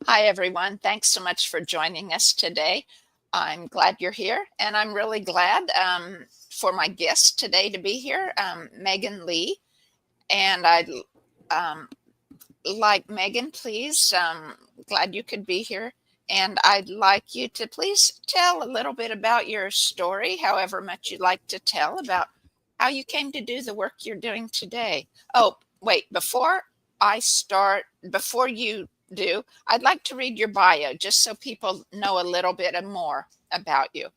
Hi, everyone. Thanks so much for joining us today. I'm glad you're here, and I'm really glad for my guest today to be here, Megan Leigh. And I'd um, like Megan, please, glad you could be here. And I'd like you to please tell a little bit about your story, however much you'd like to tell about how you came to do the work you're doing today. Oh, wait, before you do, I'd like to read your bio just so people know a little bit more about you.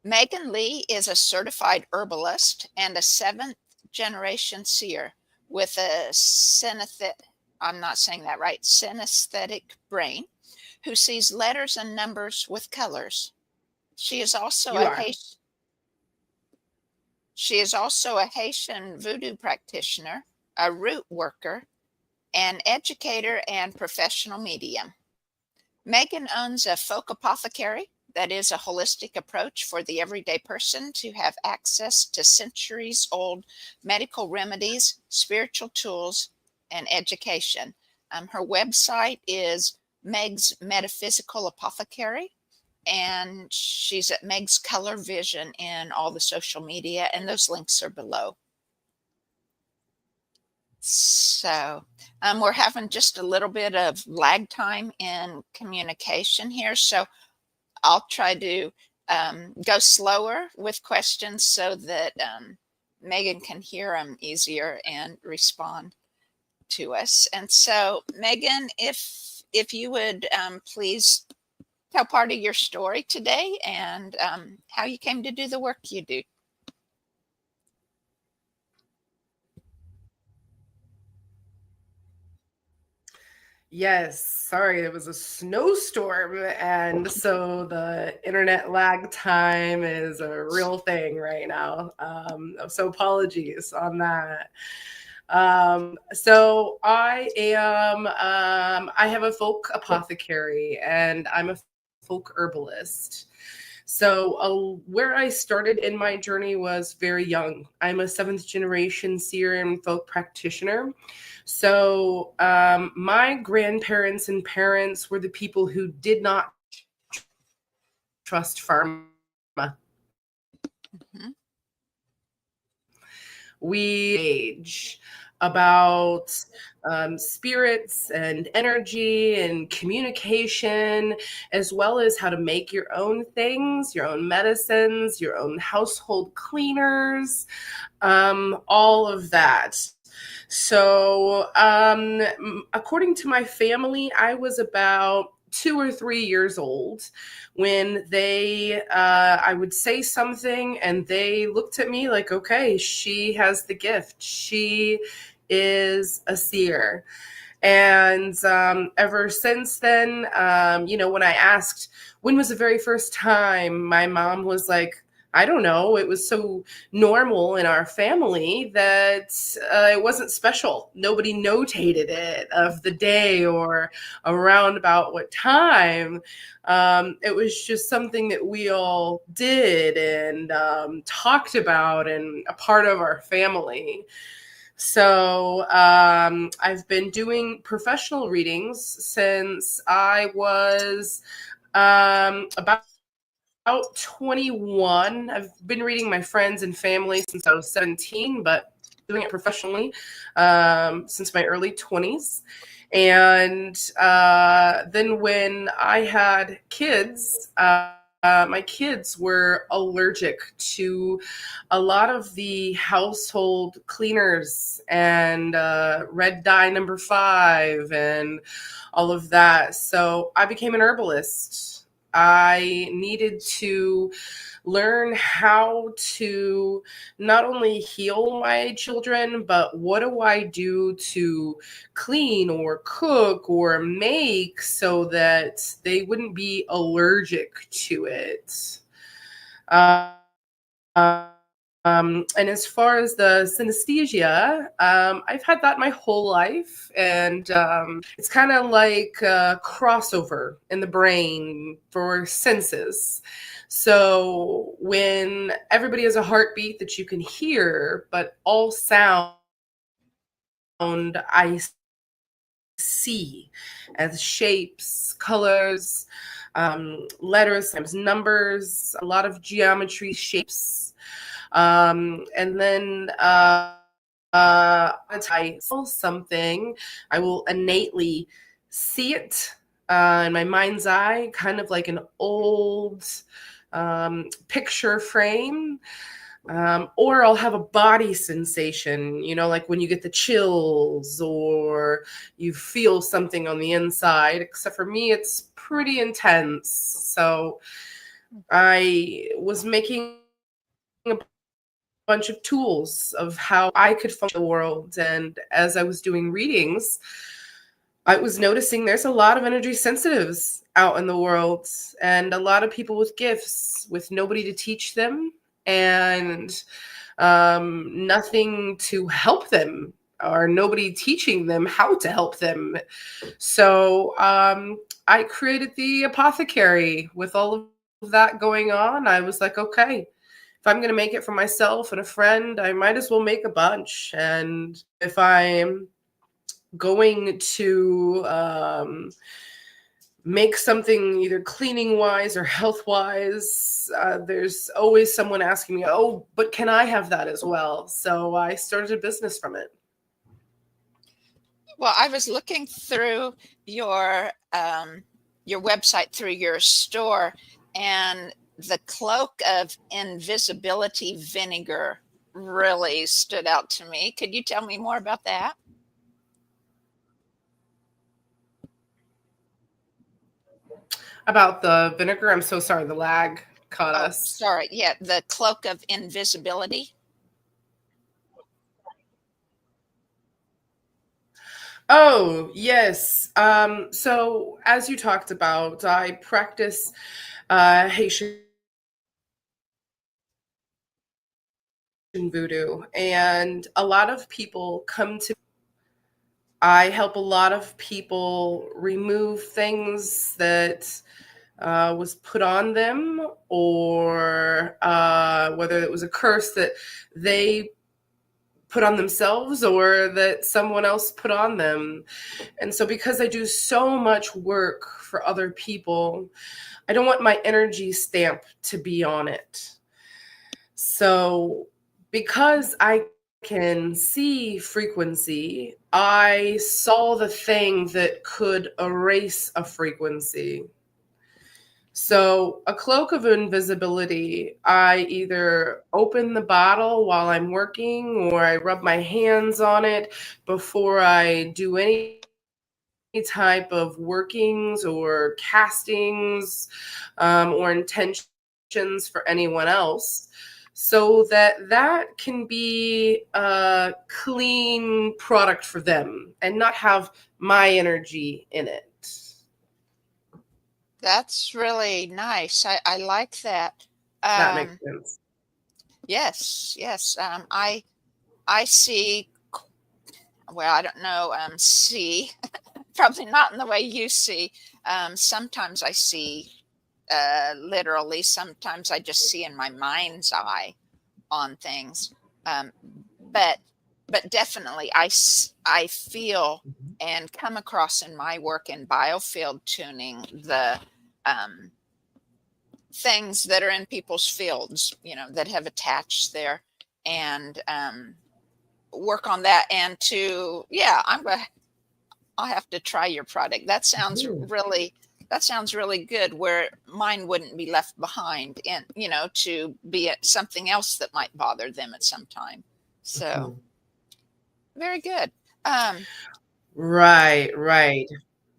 Megan Leigh is a certified herbalist and a seventh generation seer with a I'm not saying that right, synesthetic brain who sees letters and numbers with colors. She is also You a are. Haitian, she is also a Haitian Vodou practitioner, a root worker, an educator, and professional medium. Megan owns a folk apothecary that is a holistic approach for the everyday person to have access to centuries old medical remedies, spiritual tools, and education. Her website is Meg's Metaphysical Apothecary, and she's at Meg's Color Vision in all the social media, and those links are below. So we're having just a little bit of lag time in communication here. So I'll try to go slower with questions so that Megan can hear them easier and respond to us. And so, Megan, if you would please tell part of your story today and how you came to do the work you do. Yes, sorry, it was a snowstorm, and so the internet lag time is a real thing right now. So apologies on that. So I have a folk apothecary, and I'm a folk herbalist. So, where I started in my journey was very young. I'm a seventh generation seer and folk practitioner. So, my grandparents and parents were the people who did not trust pharma. Mhm. We age about spirits and energy and communication, as well as how to make your own things, your own medicines, your own household cleaners, all of that. So, according to my family, I was about 2 or 3 years old when I would say something and they looked at me like, okay, she has the gift. She is a seer. And ever since then, when I asked, when was the very first time, my mom was like, I don't know. It was so normal in our family that it wasn't special. Nobody notated it of the day or around about what time. It was just something that we all did and talked about and a part of our family. So I've been doing professional readings since I was about 21. I've been reading my friends and family since I was 17, but doing it professionally since my early 20s. And then when I had kids, my kids were allergic to a lot of the household cleaners and red dye number 5 and all of that. So I became an herbalist. I needed to learn how to not only heal my children, but what do I do to clean or cook or make so that they wouldn't be allergic to it. Um, and as far as the synesthesia, I've had that my whole life. And it's kind of like a crossover in the brain for senses. So when everybody has a heartbeat that you can hear, but all sound, I see as shapes, colors, letters, sometimes numbers, a lot of geometry, shapes. And then I saw something, I will innately see it in my mind's eye, kind of like an old picture frame. Or I'll have a body sensation, like when you get the chills or you feel something on the inside. Except for me, it's pretty intense. So I was making a bunch of tools of how I could function in the world. And as I was doing readings, I was noticing there's a lot of energy sensitives out in the world and a lot of people with gifts with nobody to teach them and nothing to help them or nobody teaching them how to help them. So I created the apothecary with all of that going on. I was like, okay, if I'm going to make it for myself and a friend, I might as well make a bunch. And if I'm going to make something either cleaning wise or health wise, there's always someone asking me, oh, but can I have that as well? So I started a business from it. Well, I was looking through your website, through your store, and the cloak of invisibility vinegar really stood out to me. Could you tell me more about that? About the vinegar, I'm so sorry, the lag caught Oh, us. sorry. Yeah, the cloak of invisibility. Oh, yes. So as you talked about, I practice Haitian Vodou, and a lot of people come to. I help a lot of people remove things that was put on them, or whether it was a curse that they put on themselves or that someone else put on them. And so, because I do so much work for other people, I don't want my energy stamp to be on it. So, because I can see frequency, I saw the thing that could erase a frequency. So, a cloak of invisibility, I either open the bottle while I'm working or I rub my hands on it before I do any type of workings or castings or intentions for anyone else, so that that can be a clean product for them and not have my energy in it. That's really nice. I like that. That makes Um, sense. yes, yes. I see. Well, I don't know. See, probably not in the way you see. Sometimes I see literally. Sometimes I just see in my mind's eye on things. Um, but definitely, I feel and come across in my work in biofield tuning the um, things that are in people's fields, that have attached there, and work on that. And yeah, I'll have to try your product. That sounds really good, where mine wouldn't be left behind, and to be at something else that might bother them at some time. So Mhm. very good. Um, Right.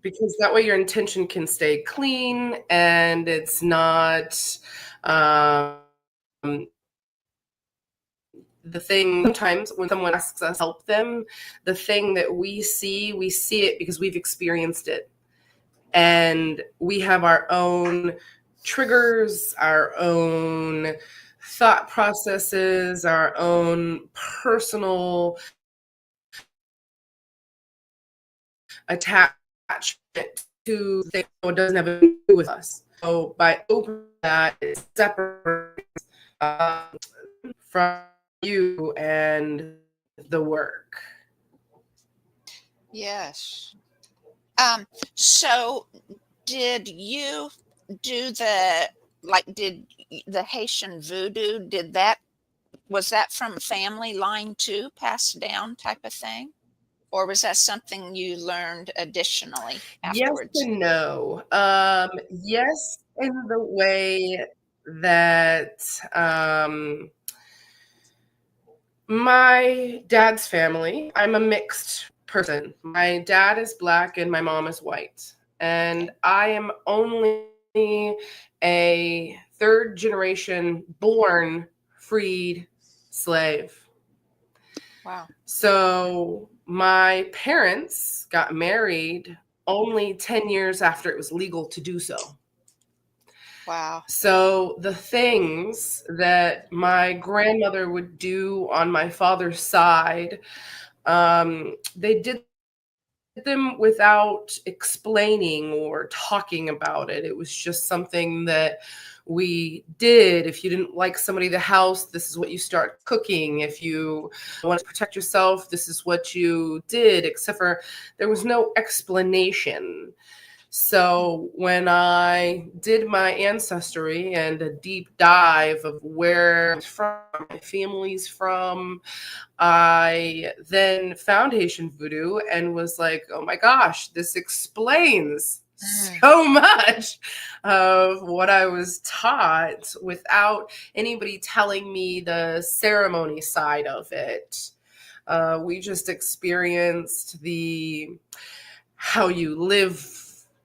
Because that way your intention can stay clean and it's not um, the thing. Sometimes when someone asks us to help them, the thing that we see it because we've experienced it. And we have our own triggers, our own thought processes, our own personal attachment to things that doesn't have anything to do with us. So by opening that, it separates from you and the work. yes. So did you do did the Haitian voodoo, was that from a family line too, passed down type of thing? Or was that something you learned additionally Yes afterwards? and no. Yes, in the way that my dad's family, I'm a mixed person. My dad is Black and my mom is white. And Okay. I am only a third generation born freed slave. Wow. So my parents got married only 10 years after it was legal to do so. Wow. So the things that my grandmother would do on my father's side, they did them without explaining or talking about it. It was just something that we did. If you didn't like somebody in the house, this is what you start cooking. If you wanted to protect yourself, this is what you did, except for there was no explanation. So when I did my ancestry and a deep dive of where I'm from, my family's from, I then found Haitian voodoo and was like, oh my gosh, this explains Mm. so much of what I was taught without anybody telling me the ceremony side of it. We just experienced the how you live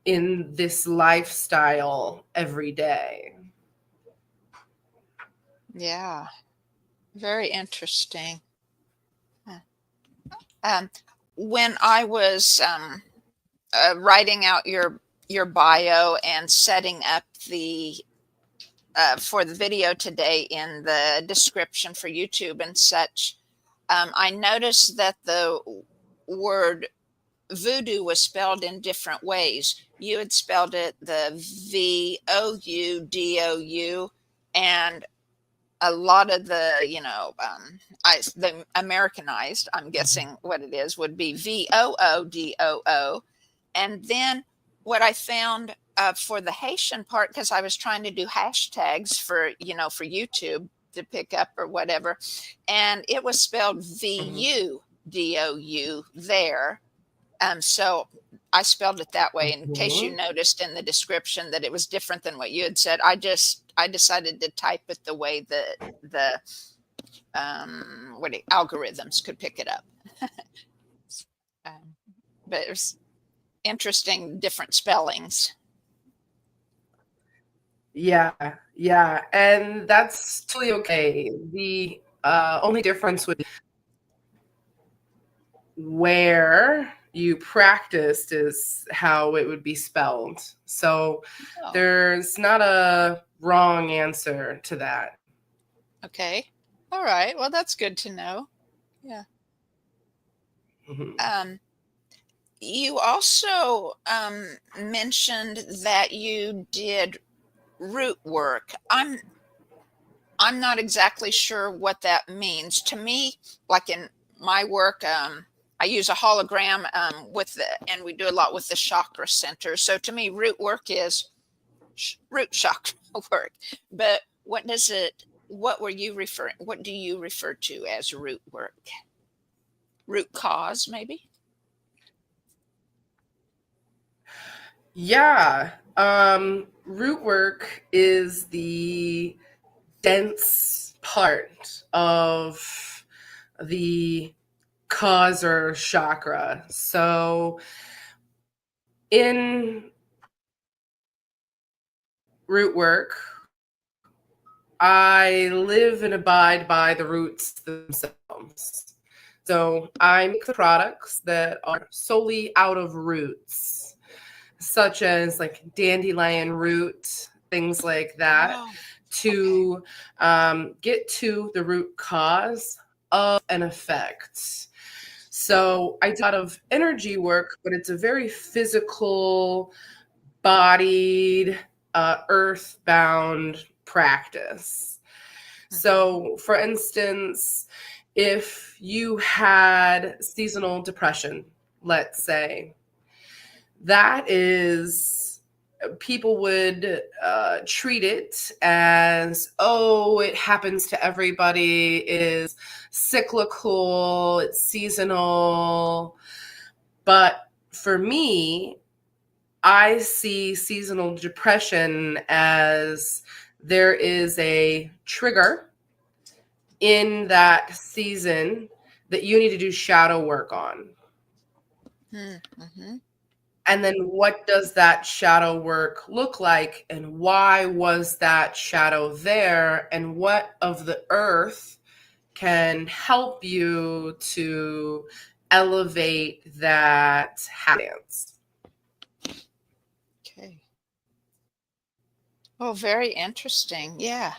in this lifestyle every day. Yeah. Very interesting. Huh. Um, when I was writing out your bio and setting up the for the video today in the description for YouTube and such, I noticed that the word voodoo was spelled in different ways. You had spelled it the Voudou, and a lot of the Americanized, I'm guessing what it is, would be Voodoo. And then what I found for the Haitian part, because I was trying to do hashtags for YouTube to pick up or whatever, and it was spelled Mhm. Voudou there. So I spelled it that way. In case you Mhm. noticed in the description that it was different than what you had said, I decided to type it the way that the algorithms could pick it up. um, but it was interesting, different spellings. Yeah, yeah, and that's totally okay. The only difference would be where you practiced is how it would be spelled. So Oh, there's not a wrong answer to that. okay. All right. Well, that's good to know. Yeah. Mhm. Um, you also mentioned that you did root work. I'm not exactly sure what that means. To me, like in my work, I use a hologram and we do a lot with the chakra center. So to me, root work is root chakra work. But what do you refer to as root work? Root cause, maybe? Yeah, root work is the dense part of the cause or chakra. So in root work, I live and abide by the roots themselves. So I make the products that are solely out of roots, such as like dandelion root, things like that, Oh, okay. to get to the root cause of an effect. So I do a lot of energy work, but it's a very physical, bodied, earth-bound practice. Mhm. So, for instance, if you had seasonal depression, let's say, that is, people would treat it as, oh, it happens to everybody, it is cyclical, it's seasonal. But for me, I see seasonal depression as there is a trigger in that season that you need to do shadow work on. Mm-hmm. And then what does that shadow work look like? And why was that shadow there? And what of the earth can help you to elevate that happiness? Okay. Oh, very interesting. Yeah.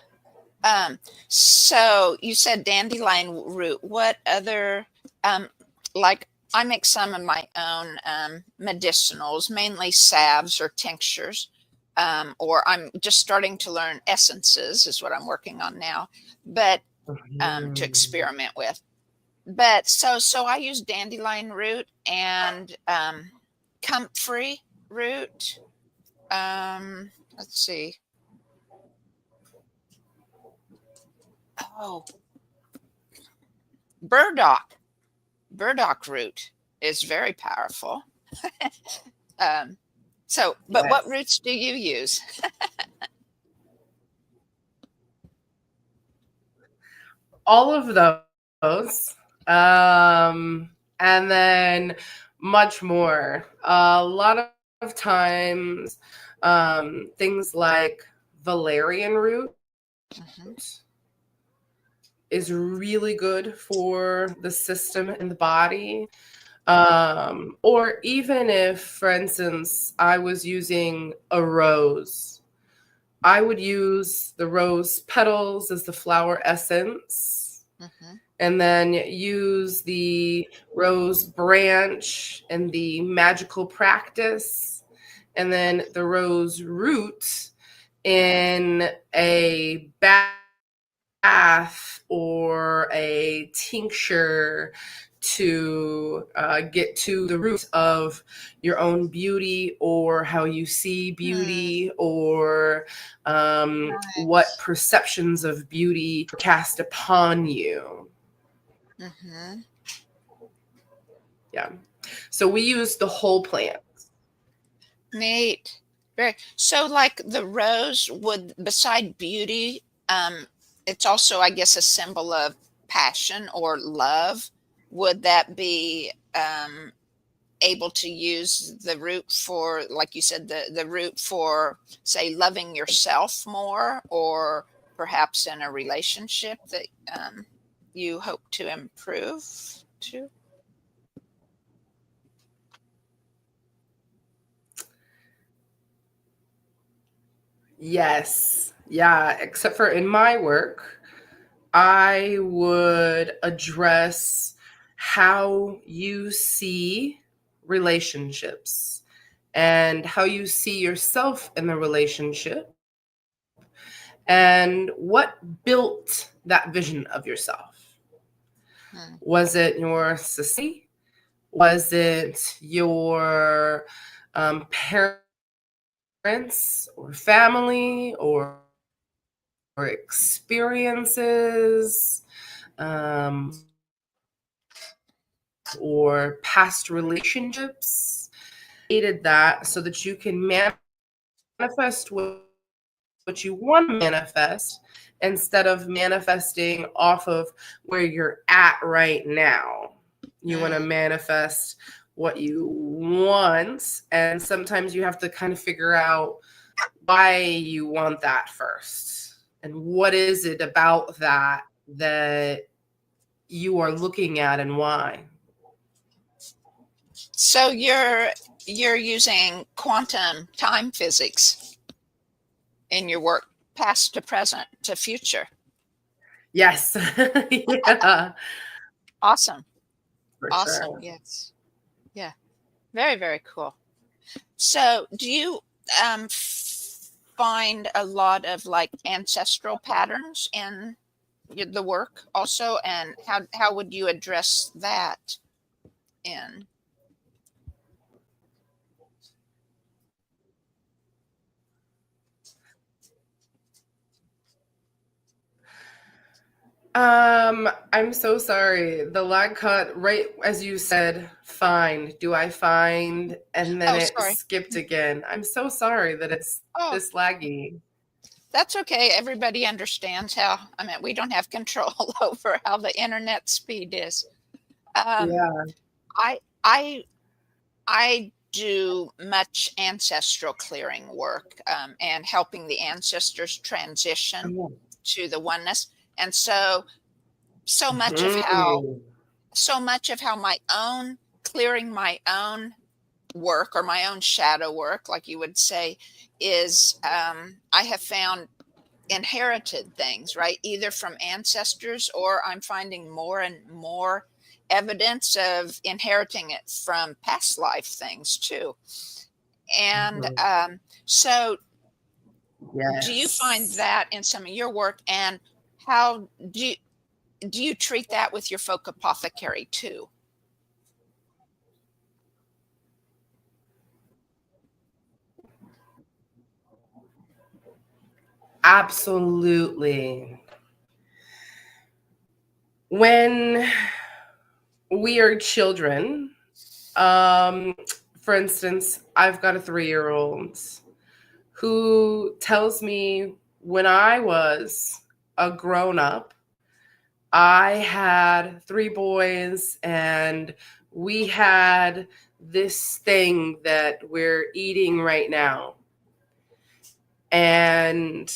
So you said dandelion root. What other, like I make some of my own medicinals, mainly salves or tinctures, or I'm just starting to learn essences is what I'm working on now, but to experiment with. But so I use dandelion root and comfrey root. Let's see. Oh, burdock. Burdock root is very powerful. um, but what Yes. roots do you use? All of those. And then much more. A lot of times, things like valerian root Mm-hmm. is really good for the system and the body. Or even if, for instance, I was using a rose, I would use the rose petals as the flower essence, Mm-hmm. and then use the rose branch and the magical practice, and then the rose root in a bath or a tincture to get to the root of your own beauty, or how you see beauty, or what Nice. perceptions of beauty cast upon you. Mm-hmm. Yeah. So we use the whole plant. Neat. Very. So, like the rose would, beside beauty, it's also, I guess, a symbol of passion or love. Would that be able to use the root for, like you said, the root for, say, loving yourself more, or perhaps in a relationship that you hope to improve to? Yes. Yeah. Except for in my work, I would address how you see relationships and how you see yourself in the relationship, and what built that vision of yourself. Hmm. Was it your society? Was it your parents or family, or experiences, um, or past relationships? Created that so that you can manifest what you want to manifest, instead of manifesting off of where you're at right now. You want to Mm. manifest what you want, and sometimes you have to kind of figure out why you want that first, and what is it about that that you are looking at, and why. So you're using quantum time physics in your work, past to present to future. Yes. Yeah, Awesome. for Awesome. sure. Yes. Yeah. Very, very cool. So do you find a lot of like ancestral patterns in the work also? And how would you address that in? I'm so sorry. The lag cut right as you said, find. Do I find? And then Oh, it sorry. skipped again. I'm so sorry that it's Oh, this laggy. that's okay. Everybody understands how, I mean, we don't have control over how the internet speed is. Um, Yeah. I, I, I do much ancestral clearing work, and helping the ancestors transition Oh. to the oneness. And so, so much of how, Mhm. so much of how my own clearing my own work or my own shadow work, like you would say, is I have found inherited things, right? Either from ancestors, or I'm finding more and more evidence of inheriting it from past life things too. And Mhm. so, do you find Yes. that in some of your work? And how do you treat that with your folk apothecary too? Absolutely. When we are children, um, for instance, I've got a 3-year-old who tells me when I was a grown up, I had 3 boys and we had this thing that we're eating right now. And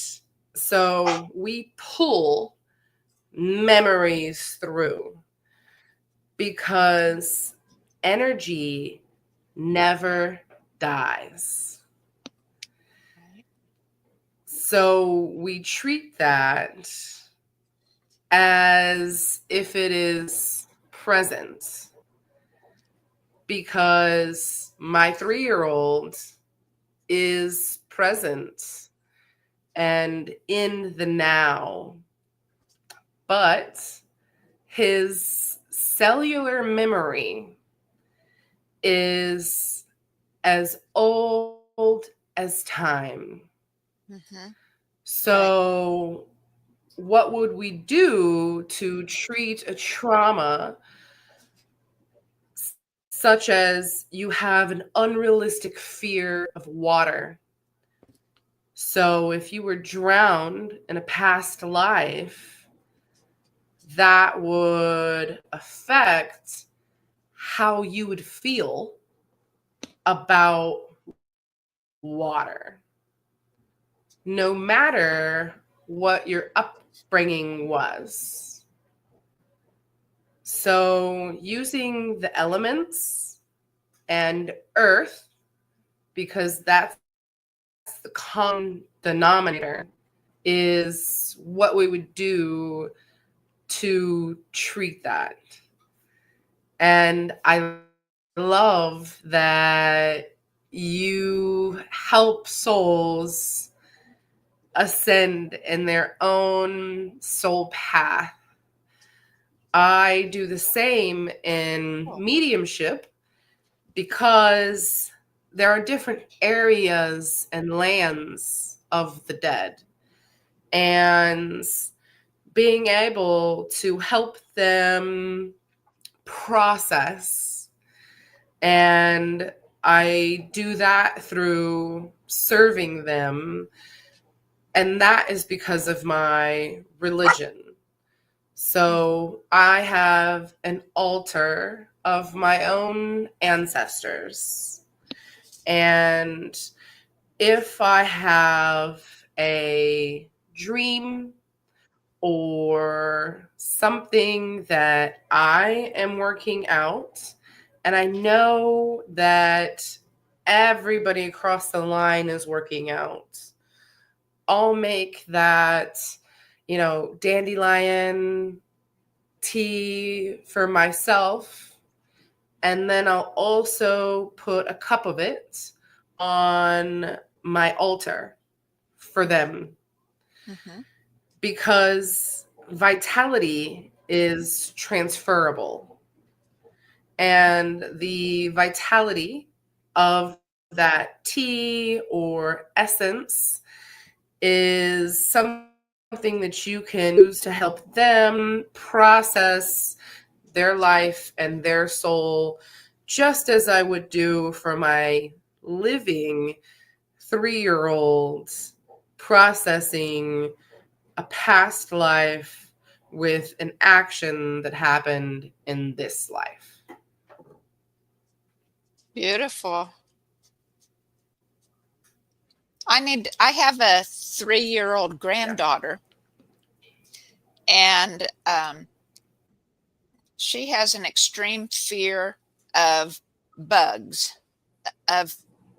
so we pull memories through because energy never dies. Right. So we treat that as if it is present because my 3-year-old is present and in the now, but his cellular memory is as old as time. Mm-hmm. Right. So, what would we do to treat a trauma such as you have an unrealistic fear of water? So, if you were drowned in a past life, that would affect how you would feel about water, no matter what your upbringing was. So, using the elements and earth, because that's the common denominator, is what we would do to treat that. And I love that you help souls ascend in their own soul path. I do the same in Cool. mediumship because there are different areas and lands of the dead. And being able to help them process, and I do that through serving them, and that is because of my religion. So I have an altar of my own ancestors. And if I have a dream or something that I am working out, and I know that everybody across the line is working out, I'll make that, dandelion tea for myself. And then I'll also put a cup of it on my altar for them Mm-hmm. because vitality is transferable. And the vitality of that tea or essence is something something that you can use to help them process their life and their soul, just as I would do for my living 3-year-old processing a past life with an action that happened in this life. Beautiful. I have a 3-year-old granddaughter, and she has an extreme fear of bugs, of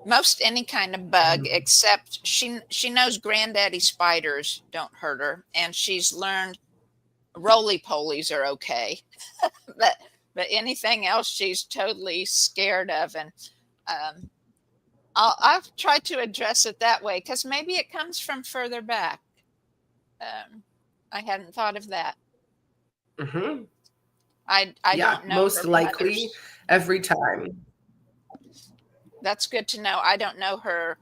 most any kind of bug, except she knows granddaddy spiders don't hurt her, and she's learned roly-polies are okay. but anything else she's totally scared of. And I'll try to address it that way, because maybe it comes from further back. I hadn't thought of that. Mm-hmm. I don't know. Most likely every time. That's good to know. I don't know her.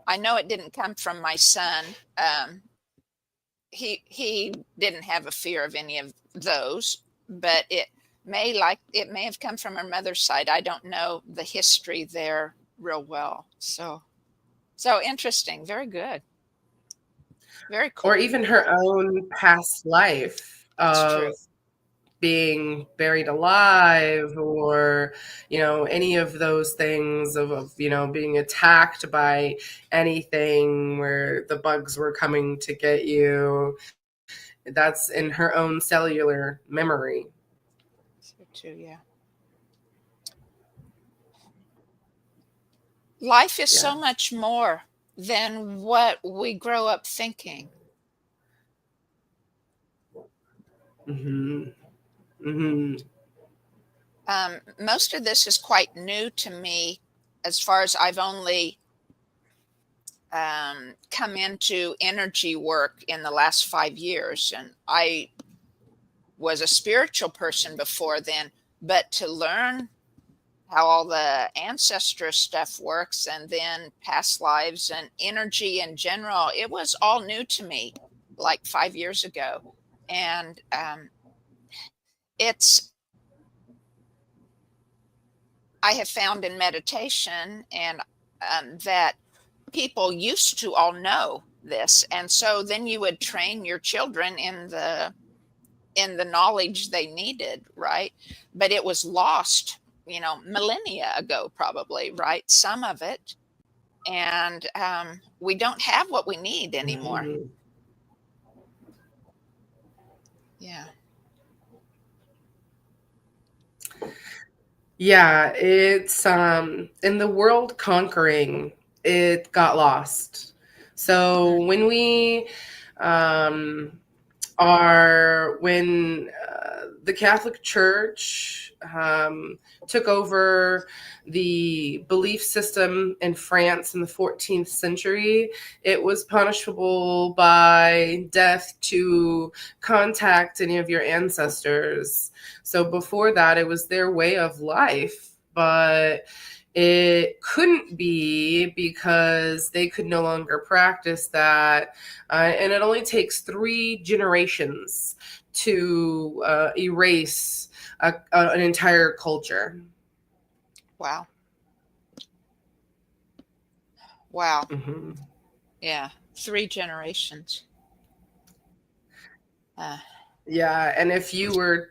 I know it didn't come from my son. He didn't have a fear of any of those, but it may have come from her mother's side. I don't know the history there real well. So interesting. Very good. Very cool. Or even her own past life of being buried alive, or any of those things of being attacked by anything where the bugs were coming to get you. That's in her own cellular memory. So too, yeah. Life is so much more than what we grow up thinking. Mm-hmm. Mm-hmm. Most of this is quite new to me, as far as I've only come into energy work in the last 5 years. And I was a spiritual person before then, but to learn how all the ancestral stuff works, and then past lives and energy in general, it was all new to me like 5 years ago. And I have found in meditation and that people used to all know this, and so then you would train your children in the knowledge they needed, right? But it was lost, millennia ago, probably, right? Some of it, and we don't have what we need anymore. Mm-hmm. Yeah. Yeah, it's in the world conquering, it got lost. So when we when the Catholic Church took over the belief system in France in the 14th century, it was punishable by death to contact any of your ancestors. So before that, it was their way of life, but it couldn't be because they could no longer practice that. And it only takes 3 generations to erase an entire culture. Wow. Wow. Mm-hmm. Yeah. 3 generations. Yeah. And if you were,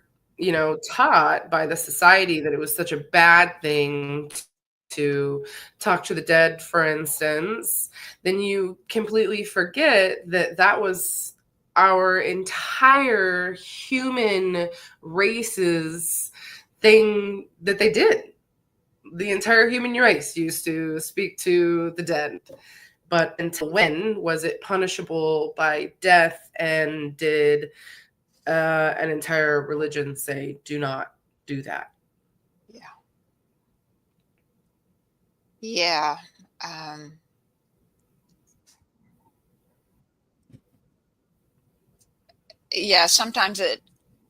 taught by the society that it was such a bad thing to talk to the dead, for instance, then you completely forget that that was our entire human race's thing that they did. The entire human race used to speak to the dead. But until when was it punishable by death, and did an entire religion say, do not do that? Yeah. Yeah. Yeah, sometimes it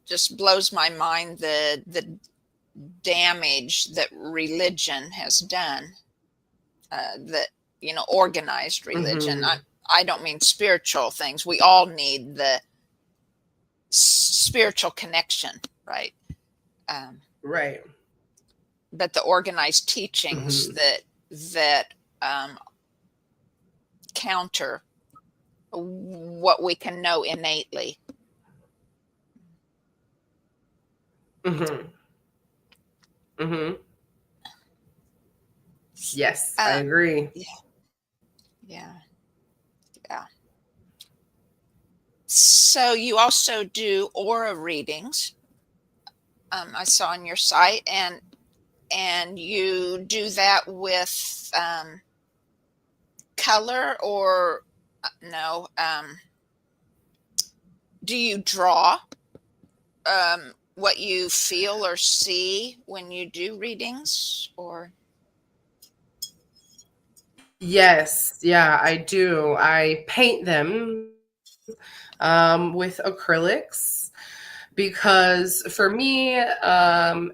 just blows my mind the damage that religion has done, that organized religion. Mm-hmm. I don't mean spiritual things. We all need the spiritual connection, right? Right. But the organized teachings Mm-hmm. that counter what we can know innately. Mm-hmm. Mm-hmm. Yes, I Um, agree. yeah, yeah, yeah. So you also do aura readings. I saw on your site, and you do that with color or no? Do you draw what you feel or see when you do readings, or? Yes, yeah, I do. I paint them with acrylics because for me,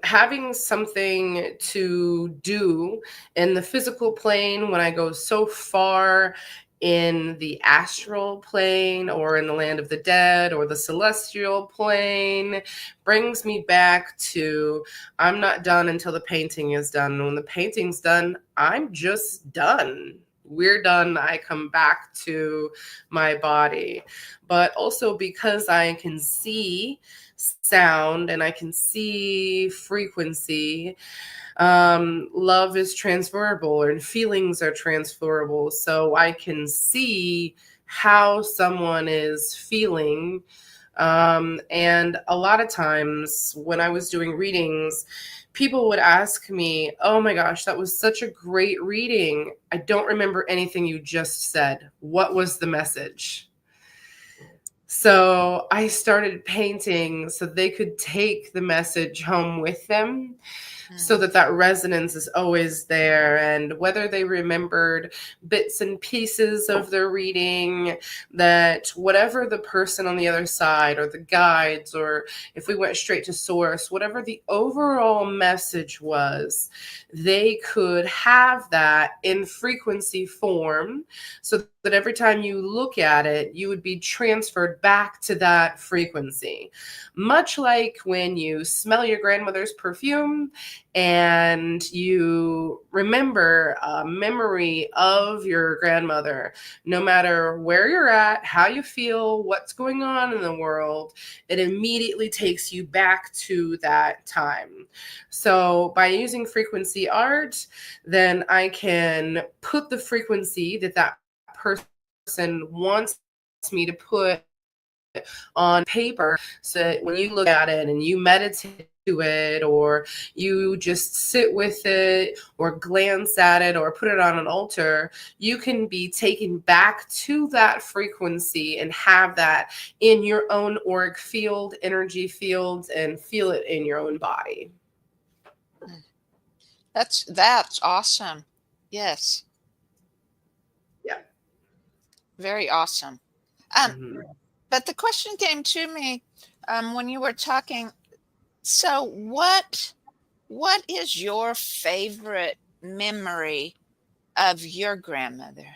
having something to do in the physical plane when I go so far in the astral plane or in the land of the dead or the celestial plane brings me back to I'm not done until the painting is done. And when the painting's done, I'm just done. We're done. I come back to my body. But also because I can see sound and I can see frequency, love is transferable and feelings are transferable. So I can see how someone is feeling. And a lot of times when I was doing readings, people would ask me, "Oh my gosh, that was such a great reading. I don't remember anything you just said. What was the message?" So I started painting so they could take the message home with them so Mm. that that resonance is always there. And whether they remembered bits and pieces of their reading, that whatever the person on the other side or the guides, or if we went straight to source, whatever the overall message was, they could have that in frequency form so that every time you look at it, you would be transferred back to that frequency. Much like when you smell your grandmother's perfume and you remember a memory of your grandmother, no matter where you're at, how you feel, what's going on in the world, it immediately takes you back to that time. So by using frequency art, then I can put the frequency that that person wants me to put on paper so that when you look at it and you meditate to it, or you just sit with it or glance at it or put it on an altar, you can be taken back to that frequency and have that in your own auric field, energy field, and feel it in your own body. Mm. That's awesome. Yes, Yeah. very awesome. Um, Mhm. but the question came to me when you were talking. So, what is your favorite memory of your grandmother,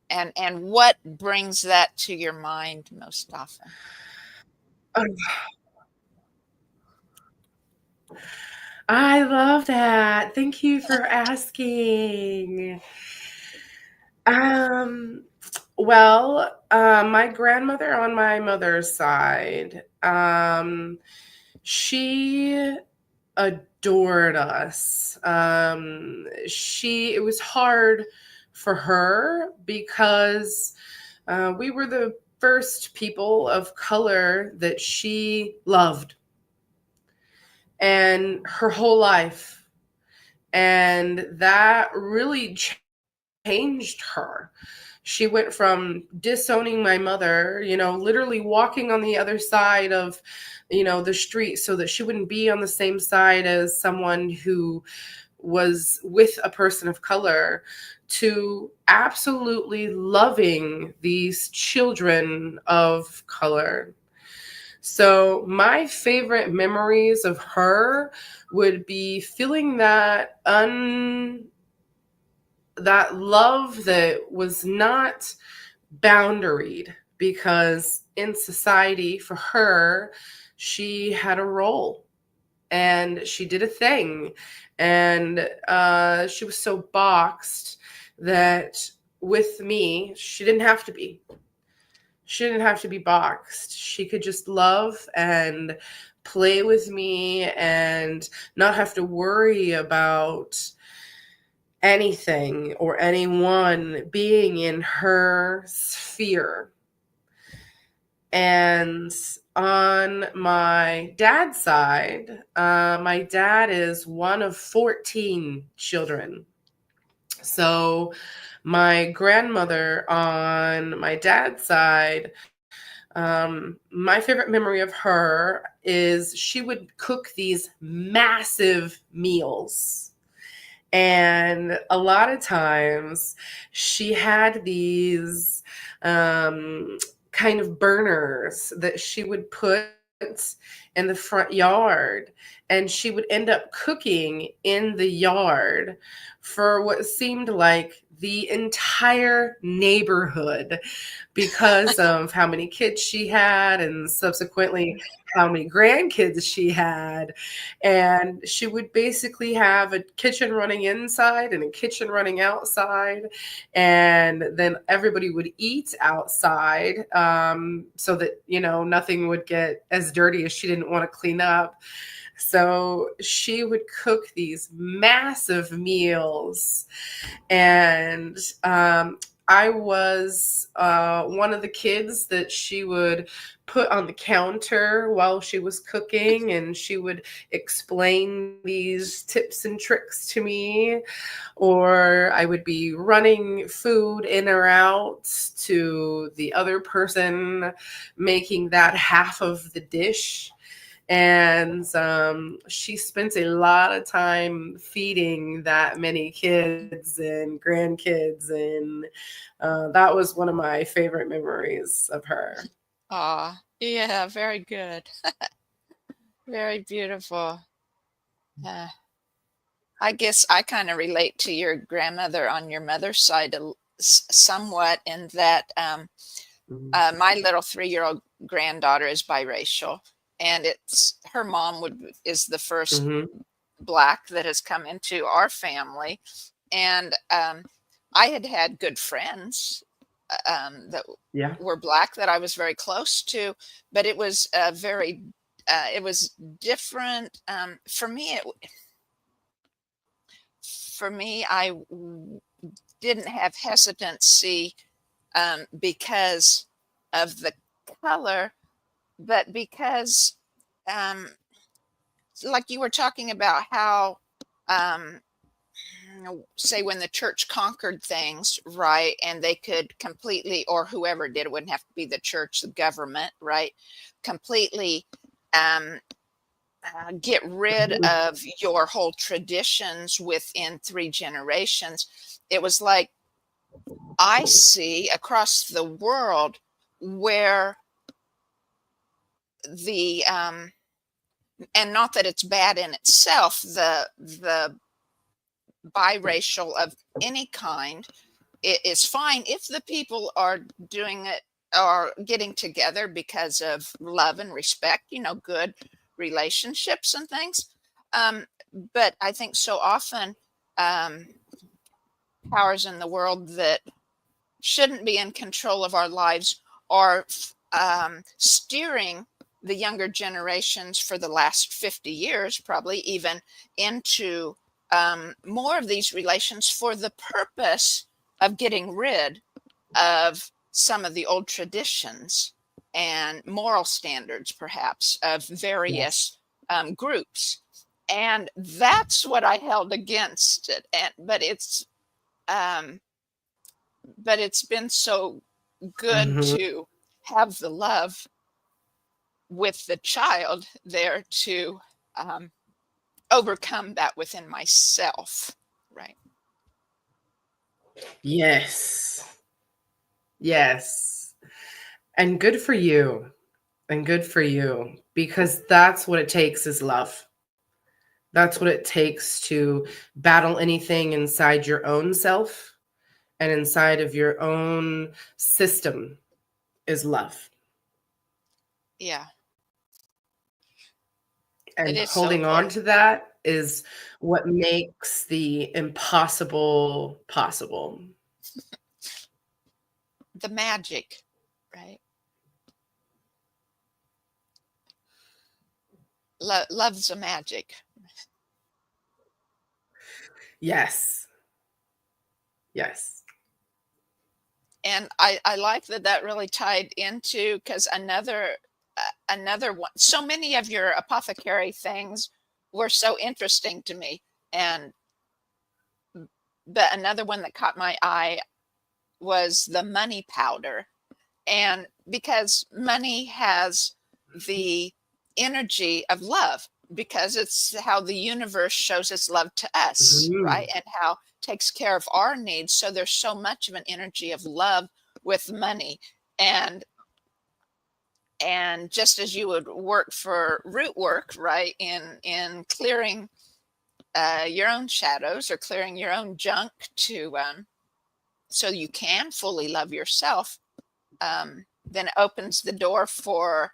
and what brings that to your mind most often? I love that. Thank you for asking. Um, my grandmother on my mother's side, she adored us. It was hard for her because we were the first people of color that she loved, and her whole life. And that really changed her. She went from disowning my mother, literally walking on the other side of, the street so that she wouldn't be on the same side as someone who was with a person of color, to absolutely loving these children of color. So my favorite memories of her would be feeling that love that was not boundaried, because in society, for her, she had a role and she did a thing. And she was so boxed that with me, she didn't have to be. She didn't have to be boxed. She could just love and play with me and not have to worry about anything or anyone being in her sphere. And on my dad's side, my dad is one of 14 children. So my grandmother on my dad's side, my favorite memory of her is she would cook these massive meals. And a lot of times she had these kind of burners that she would put in the front yard, and she would end up cooking in the yard for what seemed like the entire neighborhood, because of how many kids she had and subsequently how many grandkids she had. And she would basically have a kitchen running inside and a kitchen running outside, and then everybody would eat outside, so that, you know, nothing would get as dirty as she didn't want to clean up. So she would cook these massive meals. And I was one of the kids that she would put on the counter while she was cooking, and she would explain these tips and tricks to me. Or I would be running food in or out to the other person making that half of the dish. And she spent a lot of time feeding that many kids and grandkids. And that was one of my favorite memories of her. Ah, yeah, very good. Very beautiful. Uh, I guess I kind of relate to your grandmother on your mother's side somewhat, in that my little 3-year-old granddaughter is biracial, and it's her mom is the first Mm-hmm. Black that has come into our family. And I had good friends that Yeah. were Black that I was very close to, but it was it was different. For me, didn't have hesitancy because of the color, but because, um, like you were talking about how, um, say when the church conquered things, right, and they could completely, or whoever did, it wouldn't have to be the church, the government, right, completely um, get rid of your whole traditions within 3 generations. It was like I see across the world where the and not that it's bad in itself, the biracial of any kind, it is fine if the people are doing it, are getting together because of love and respect, good relationships and things. um, but I think so often, um, powers in the world that shouldn't be in control of our lives are steering the younger generations for the last 50 years, probably even, into more of these relations for the purpose of getting rid of some of the old traditions and moral standards, perhaps, of Yes. various groups. And that's what I held against it. Um, but it's been so good Mm-hmm. to have the love with the child there to um, overcome that within myself, right? Yes. Yes. And good for you. And good for you. Because that's what it takes, is love. That's what it takes to battle anything inside your own self, and inside of your own system is love. Yeah. It And is so holding on important. to that is what makes the impossible possible. The magic, right? Love's a magic. Yes. Yes. And I like that really tied into, because another one, so many of your apothecary things were so interesting to me. And but another one that caught my eye was the money powder. And because money has the energy of love, because it's how the universe shows its love to us, right? Mhm. And how it takes care of our needs. So there's so much of an energy of love with money. And just as you would work for root work, right, in clearing your own shadows or clearing your own junk to so you can fully love yourself, then it opens the door for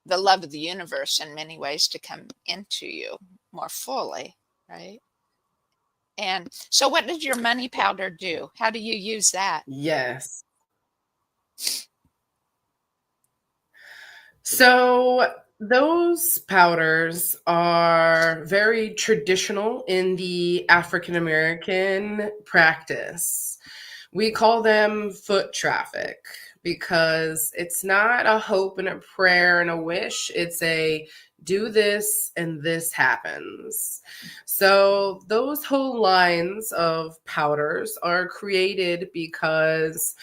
the love of the universe in many ways to come into you more fully, right? And so what does your money powder do? How do you use that? Yes. So those powders are very traditional in the African American practice. We call them foot traffic because it's not a hope and a prayer and a wish. It's a do this and this happens. So those whole lines of powders are created because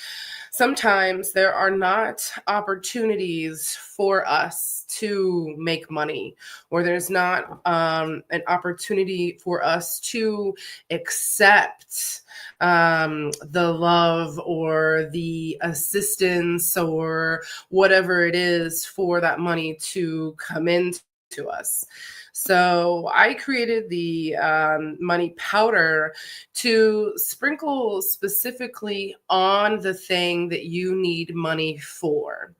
sometimes there are not opportunities for us to make money, or there's not an opportunity for us to accept the love or the assistance or whatever it is for that money to come into us. So I created the money powder to sprinkle specifically on the thing that you need money for.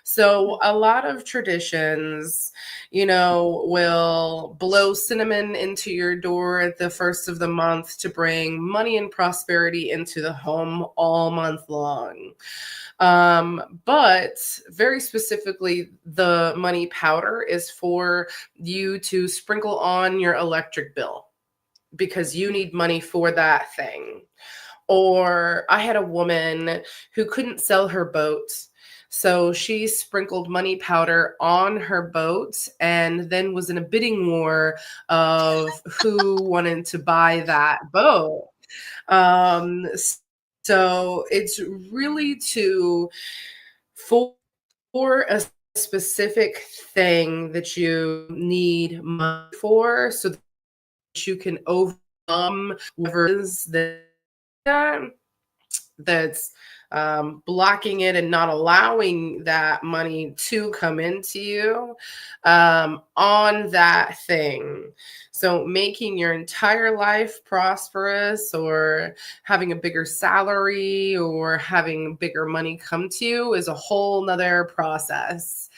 So a lot of traditions, will blow cinnamon into your door at the first of the month to bring money and prosperity into the home all month long. But very specifically, the money powder is for you to sprinkle on your electric bill because you need money for that thing. Or I had a woman who couldn't sell her boat. So she sprinkled money powder on her boat and then was in a bidding war of who wanted to buy that boat. Um, so it's really for a specific thing that you need money for so that you can overcome whatever it is that's blocking it and not allowing that money to come into you on that thing. So making your entire life prosperous or having a bigger salary or having bigger money come to you is a whole nother process.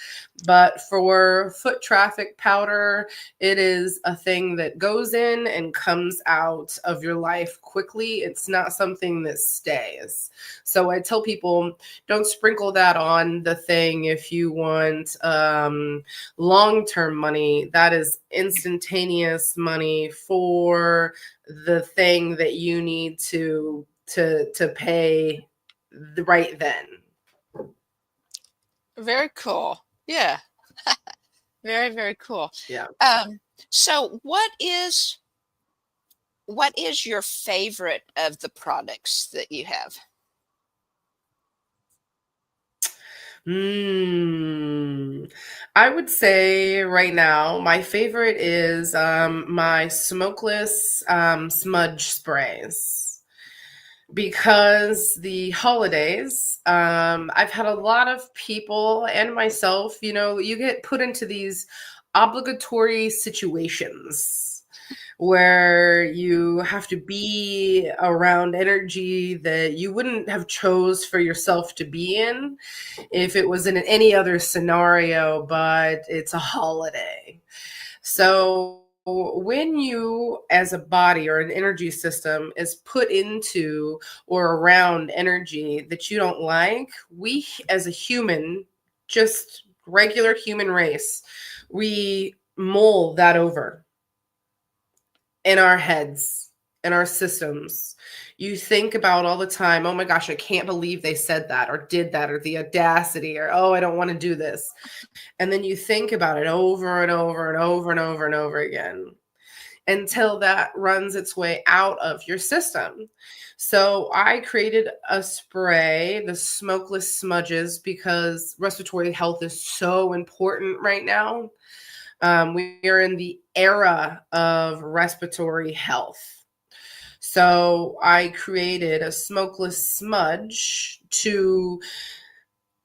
But for foot traffic powder, it is a thing that goes in and comes out of your life quickly. It's not something that stays. So I tell people, don't sprinkle that on the thing if you want long-term money. That is instantaneous money for the thing that you need to pay right then. Very cool. Yeah. Very, very cool. Yeah. So what is your favorite of the products that you have? I would say right now, my favorite is my smokeless smudge sprays because the holidays, I've had a lot of people and myself, you get put into these obligatory situations. where you have to be around energy that you wouldn't have chose for yourself to be in if it was in any other scenario, but it's a holiday. So when you as a body or an energy system is put into or around energy that you don't like, we as a human, just regular human race, we mold that over in our heads, in our systems. You think about all the time, oh my gosh, I can't believe they said that or did that, or the audacity, or oh, I don't want to do this. And then you think about it over and over and over and over and over again until that runs its way out of your system. So I created a spray, the smokeless smudges, because respiratory health is so important right now. We are in the era of respiratory health. So I created a smokeless smudge to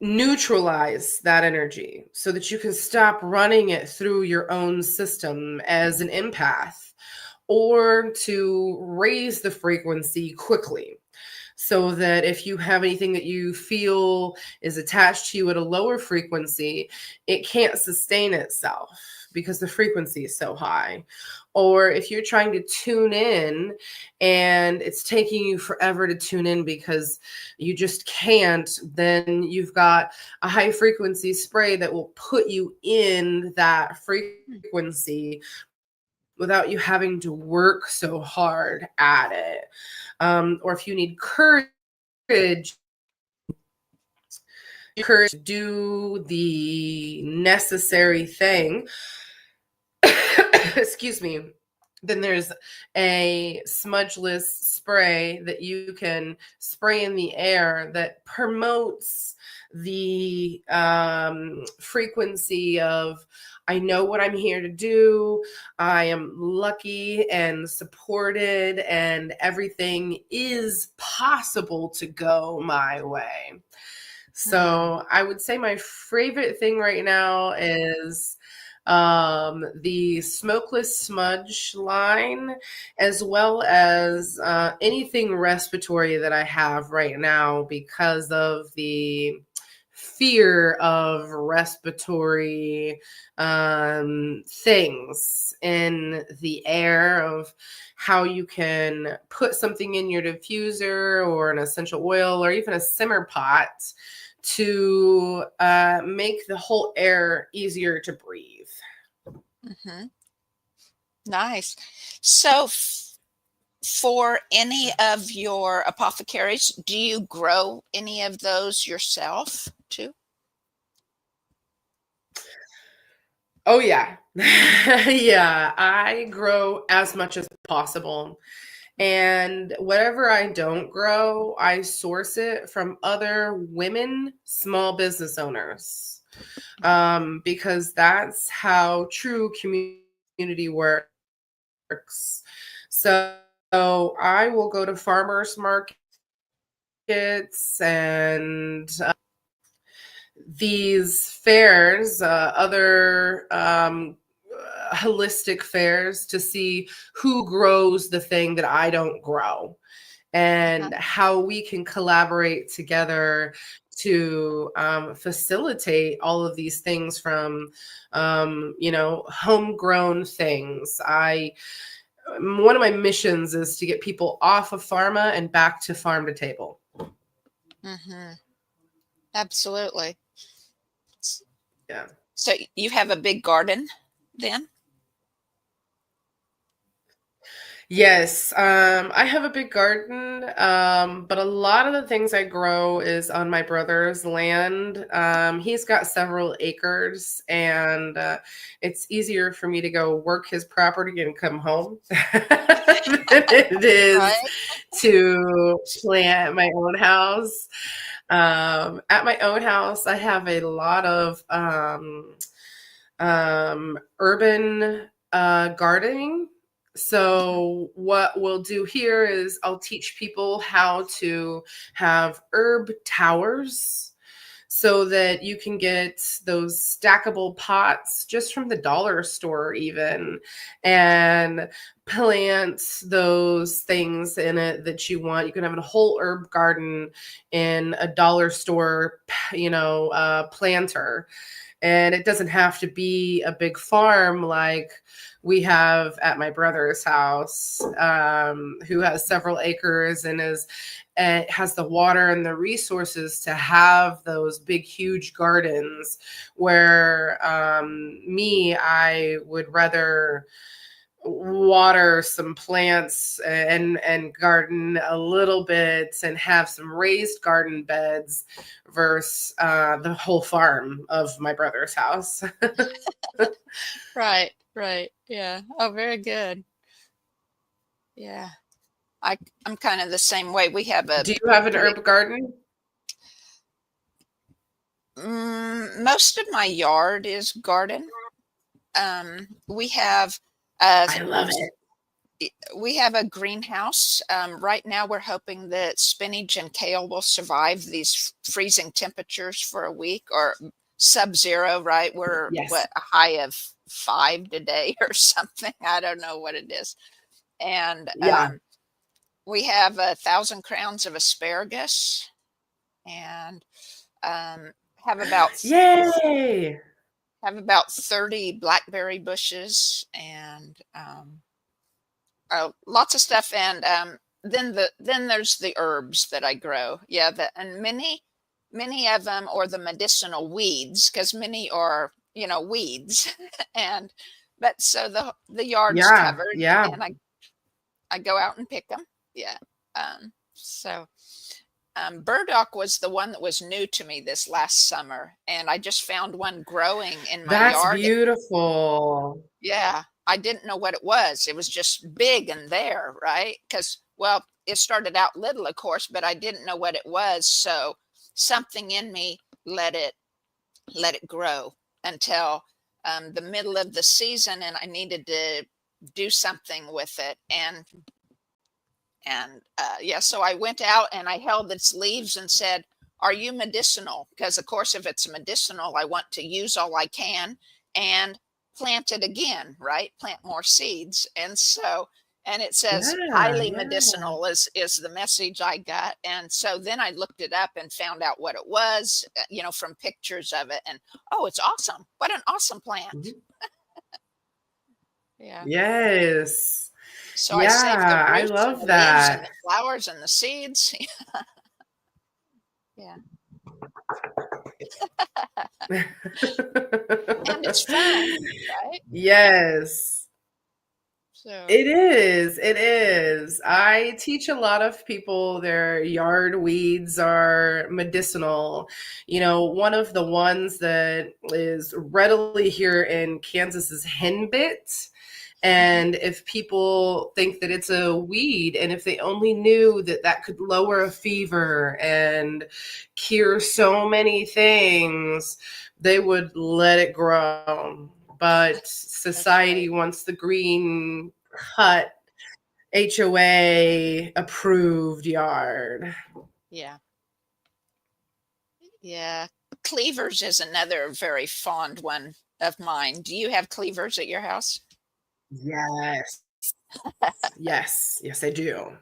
neutralize that energy so that you can stop running it through your own system as an empath, or to raise the frequency quickly so that if you have anything that you feel is attached to you at a lower frequency, it can't sustain itself because the frequency is so high. Or if you're trying to tune in and it's taking you forever to tune in because you just can't, then you've got a high frequency spray that will put you in that frequency without you having to work so hard at it. Or if you need courage to do the necessary thing, excuse me, then there's a smudgeless spray that you can spray in the air that promotes the frequency of, I know what I'm here to do. I am lucky and supported, and everything is possible to go my way. So I would say my favorite thing right now is the smokeless smudge line, as well as anything respiratory that I have right now because of the fear of respiratory things in the air, of how you can put something in your diffuser or an essential oil or even a simmer pot to make the whole air easier to breathe. Mm-hmm. Nice. So, for any of your apothecaries, do you grow any of those yourself too? Oh, yeah. Yeah, I grow as much as possible. And whatever I don't grow, I source it from other women, small business owners, because that's how true community works. So I will go to farmers markets and these fairs, other holistic fairs, to see who grows the thing that I don't grow and how we can collaborate together to facilitate all of these things from, homegrown things. One of my missions is to get people off of pharma and back to farm to table. Mm-hmm. Absolutely. Yeah. So you have a big garden then? Yes, I have a big garden, but a lot of the things I grow is on my brother's land. He's got several acres, and it's easier for me to go work his property and come home than it is Right. to plant my own house. At my own house, I have a lot of urban gardening. So what we'll do here is I'll teach people how to have herb towers so that you can get those stackable pots just from the dollar store even, and plant those things in it that you want. You can have a whole herb garden in a dollar store, planter. And it doesn't have to be a big farm like we have at my brother's house, who has several acres and has the water and the resources to have those big, huge gardens. Where I would rather water some plants and garden a little bit and have some raised garden beds versus the whole farm of my brother's house. Right, right. Yeah. Oh, very good. Yeah. I'm kind of the same way. We have a Do you have an pretty, herb garden? most of my yard is garden. We have uh, I love it. we have a greenhouse. Right now, we're hoping that spinach and kale will survive these freezing temperatures for a week, or sub-zero, right? We're Yes. a high of 5 today or something. I don't know what it is. And Yeah. we have 1,000 crowns of asparagus, and have about Yay. 30 blackberry bushes, and lots of stuff. And then there's the herbs that I grow. Yeah, and many of them are the medicinal weeds, because many are weeds. But so the yard's Yeah. covered, Yeah. and I go out and pick them. Yeah. So burdock was the one that was new to me this last summer, and I just found one growing in my That's yard. beautiful. Yeah, I didn't know what it was. It was just big and there, right? Because, well, it started out little, of course, but I didn't know what it was. So something in me let it grow until the middle of the season, and I needed to do something with it. And yeah, so I went out and I held its leaves and said, "Are you medicinal?" Because, of course, if it's medicinal, I want to use all I can and plant it again, right? Plant more seeds. And it says Yeah. highly Yeah. medicinal is the message I got. And so then I looked it up and found out what it was, from pictures of it. And oh, it's awesome. What an awesome plant. Mhm. Yeah. Yes. So I saved the Yeah, I roots and love the leaves and that. the flowers and the seeds. Yeah. And it's fun, right? Yes. So It is. It is. I teach a lot of people their yard weeds are medicinal. One of the ones that is readily here in Kansas is henbit. And if people think that it's a weed, and if they only knew that that could lower a fever and cure so many things, they would let it grow. But that's right. society wants the green cut HOA approved yard. Yeah. Yeah. Cleavers is another very fond one of mine. Do you have cleavers at your house? Yes. Yes. Yes, I do.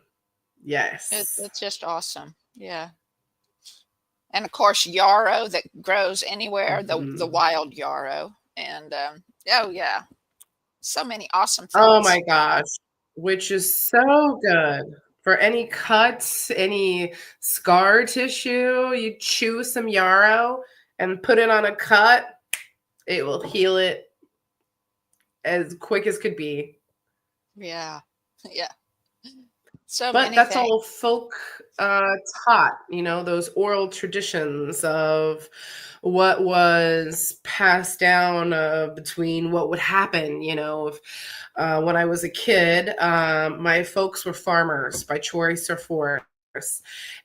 Yes. It's just awesome. Yeah. And of course, yarrow that grows anywhere, the Mhm. wild yarrow. And oh yeah, so many awesome Oh things. my gosh, which is so good for any cuts, any scar tissue. You chew some yarrow and put it on a cut, it will heal it as quick as could be. Yeah. Yeah. So But many that's things. all folk taught, those oral traditions of what was passed down between what would happen. If, when I was a kid, my folks were farmers by choice or force.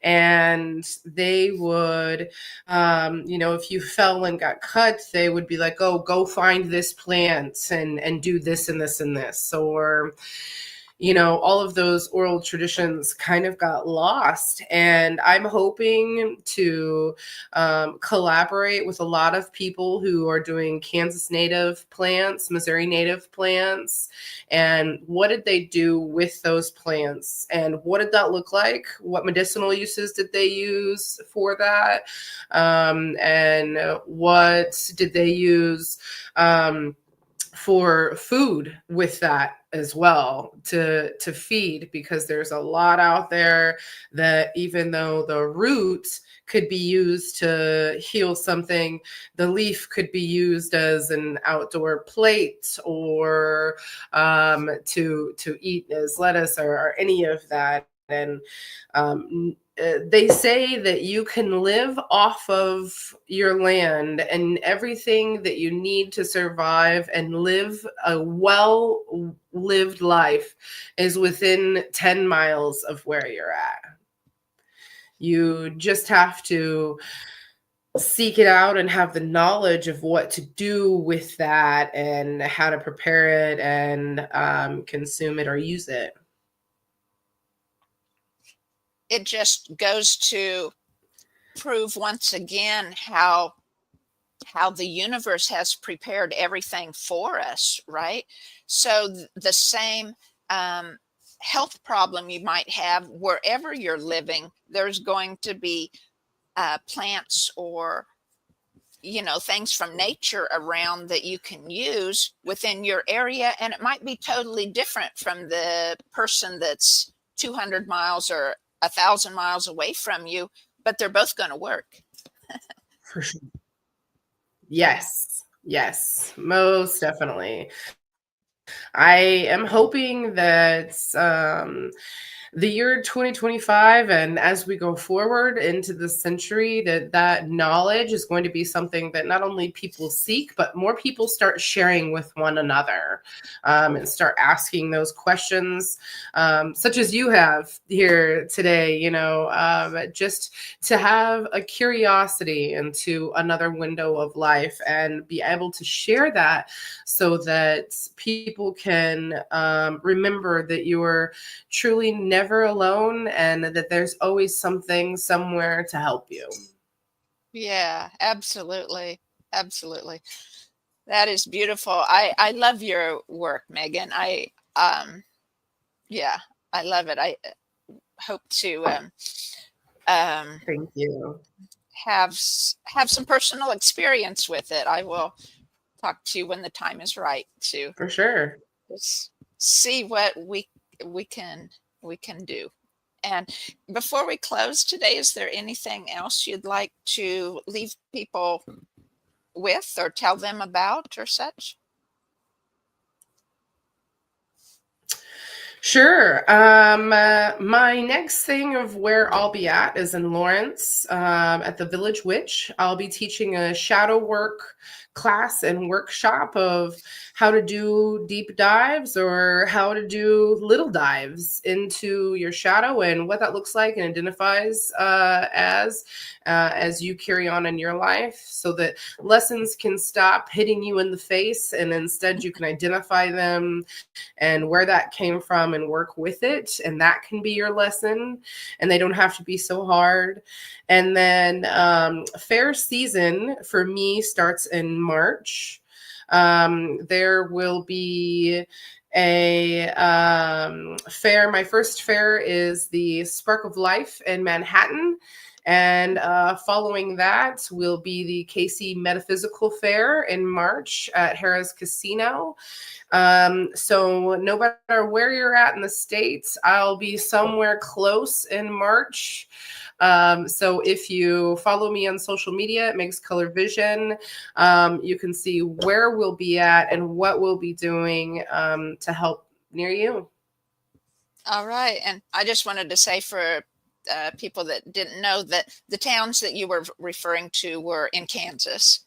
And they would, if you fell and got cut, they would be like, "Oh, go find this plant and do this and this and this," or all of those oral traditions kind of got lost. And I'm hoping to collaborate with a lot of people who are doing Kansas native plants, Missouri native plants, and what did they do with those plants, and what did that look like? What medicinal uses did they use for that? And what did they use for food with that as well, to feed? Because there's a lot out there that even though the root could be used to heal something, the leaf could be used as an outdoor plate, or to eat as lettuce, or any of that. And they say that you can live off of your land and everything that you need to survive and live a well-lived life is within 10 miles of where you're at. You just have to seek it out and have the knowledge of what to do with that and how to prepare it and consume it or use it. It just goes to prove once again how the universe has prepared everything for us, right? So the same health problem you might have wherever you're living, there's going to be plants or things from nature around that you can use within your area, and it might be totally different from the person that's 200 miles or 1,000 miles away from you, but they're both going to work. For sure. Yes, most definitely. I am hoping that the year 2025, and as we go forward into the century, that knowledge is going to be something that not only people seek, but more people start sharing with one another, and start asking those questions, such as you have here today, just to have a curiosity into another window of life and be able to share that so that people can remember that you're truly never alone and that there's always something somewhere to help you. Yeah, absolutely. Absolutely. That is beautiful. I love your work, Megan. Yeah, I love it. I hope to Thank you. have some personal experience with it. I will talk to you when the time is right to For sure. just see what we can do. And before we close today, is there anything else you'd like to leave people with or tell them about or such? Sure. My next thing of where I'll be at is in Lawrence, at the Village Witch. I'll be teaching a shadow work class and workshop of how to do deep dives or how to do little dives into your shadow and what that looks like and identifies as you carry on in your life, so that lessons can stop hitting you in the face and instead you can identify them and where that came from and work with it. And that can be your lesson, and they don't have to be so hard. And then fair season for me starts in March. There will be a fair. My first fair is the Spark of Life in Manhattan. And following that will be the Casey Metaphysical Fair in March at Harrah's Casino. So no matter where you're at in the States, I'll be somewhere close in March. So if you follow me on social media, it makes Color Vision. You can see where we'll be at and what we'll be doing to help near you. All right. And I just wanted to say for people that didn't know that the towns that you were referring to were in Kansas.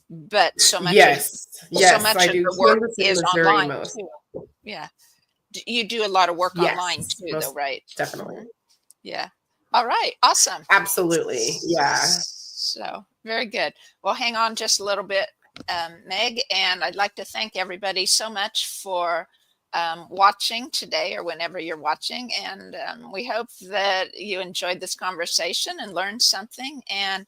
But so much Yes, of the work Kansas and is Missouri online most. too. Yeah. You do a lot of work online Yes, too, most though, right? definitely. Yeah. All right. Awesome. Absolutely. Yeah. So very good. Well, hang on just a little bit, Meg, and I'd like to thank everybody so much for watching today or whenever you're watching. And we hope that you enjoyed this conversation and learned something and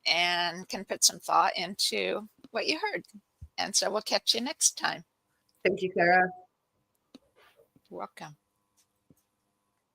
can put some thought into what you heard. And so we'll catch you next time. Thank you, Sarah. You're welcome.